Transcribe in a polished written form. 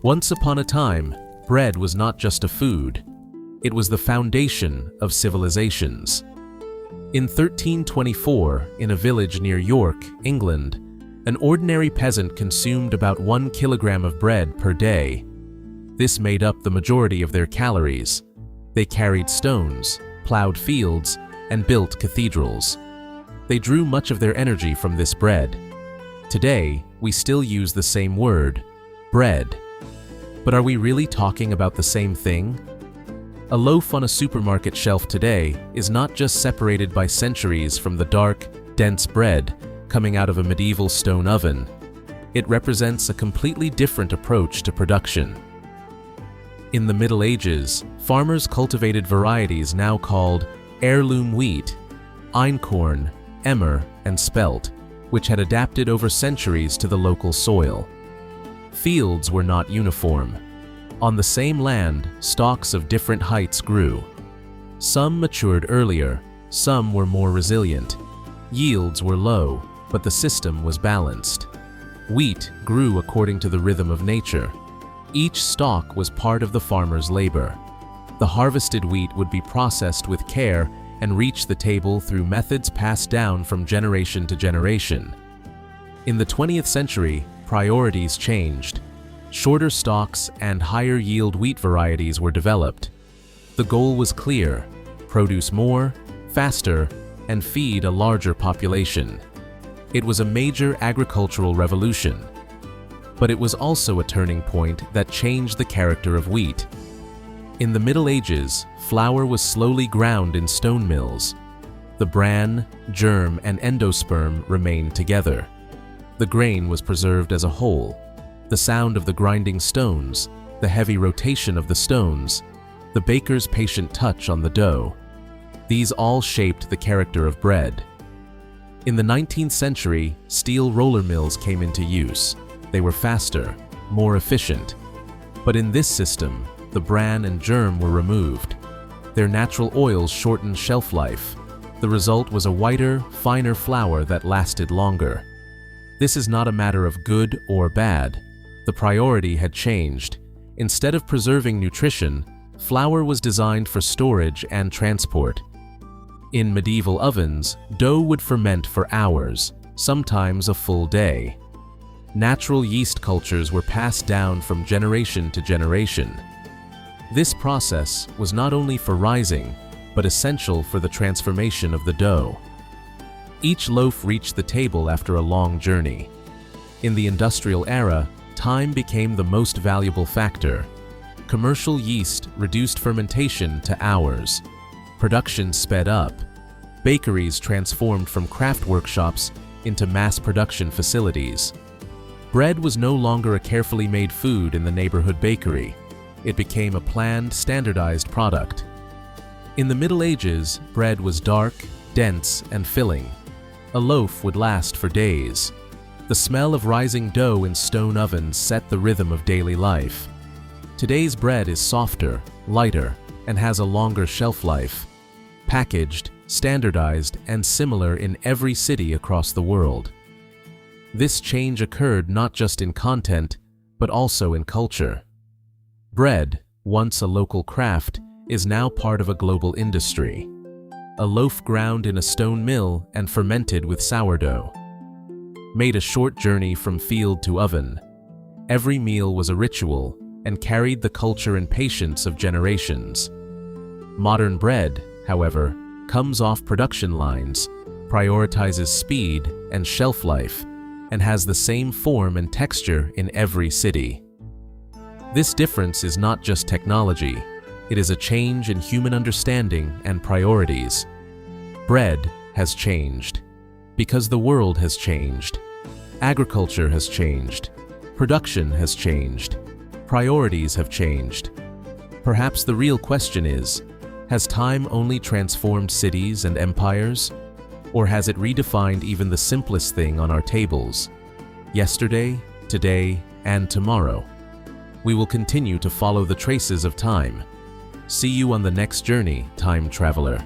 Once upon a time, bread was not just a food. It was the foundation of civilizations. In 1324, in a village near York, England, an ordinary peasant consumed about 1 kilogram of bread per day. This made up the majority of their calories. They carried stones, plowed fields, and built cathedrals. They drew much of their energy from this bread. Today, we still use the same word, bread. But are we really talking about the same thing? A loaf on a supermarket shelf today is not just separated by centuries from the dark, dense bread coming out of a medieval stone oven. It represents a completely different approach to production. In the Middle Ages, farmers cultivated varieties now called heirloom wheat, einkorn, emmer, and spelt, which had adapted over centuries to the local soil. Fields were not uniform. On the same land, stalks of different heights grew. Some matured earlier, some were more resilient. Yields were low, but the system was balanced. Wheat grew according to the rhythm of nature. Each stalk was part of the farmer's labor. The harvested wheat would be processed with care and reach the table through methods passed down from generation to generation. In the 20th century, priorities changed. Shorter stalks and higher yield wheat varieties were developed. The goal was clear: produce more, faster, and feed a larger population. It was a major agricultural revolution. But it was also a turning point that changed the character of wheat. In the Middle Ages, flour was slowly ground in stone mills. The bran, germ, and endosperm remained together. The grain was preserved as a whole. The sound of the grinding stones, the heavy rotation of the stones, the baker's patient touch on the dough. These all shaped the character of bread. In the 19th century, steel roller mills came into use. They were faster, more efficient. But in this system, the bran and germ were removed. Their natural oils shortened shelf life. The result was a whiter, finer flour that lasted longer. This is not a matter of good or bad. The priority had changed. Instead of preserving nutrition, flour was designed for storage and transport. In medieval ovens, dough would ferment for hours, sometimes a full day. Natural yeast cultures were passed down from generation to generation. This process was not only for rising, but essential for the transformation of the dough. Each loaf reached the table after a long journey. In the industrial era, time became the most valuable factor. Commercial yeast reduced fermentation to hours. Production sped up. Bakeries transformed from craft workshops into mass production facilities. Bread was no longer a carefully made food in the neighborhood bakery. It became a planned, standardized product. In the Middle Ages, bread was dark, dense, and filling. A loaf would last for days. The smell of rising dough in stone ovens set the rhythm of daily life. Today's bread is softer, lighter, and has a longer shelf life. Packaged, standardized, and similar in every city across the world. This change occurred not just in content, but also in culture. Bread, once a local craft, is now part of a global industry. A loaf ground in a stone mill and fermented with sourdough. Made a short journey from field to oven. Every meal was a ritual and carried the culture and patience of generations. Modern bread, however, comes off production lines, prioritizes speed and shelf life, and has the same form and texture in every city. This difference is not just technology, it is a change in human understanding and priorities. Bread has changed. Because the world has changed. Agriculture has changed. Production has changed. Priorities have changed. Perhaps the real question is, has time only transformed cities and empires? Or has it redefined even the simplest thing on our tables? Yesterday, today, and tomorrow. We will continue to follow the traces of time. See you on the next journey, time traveler.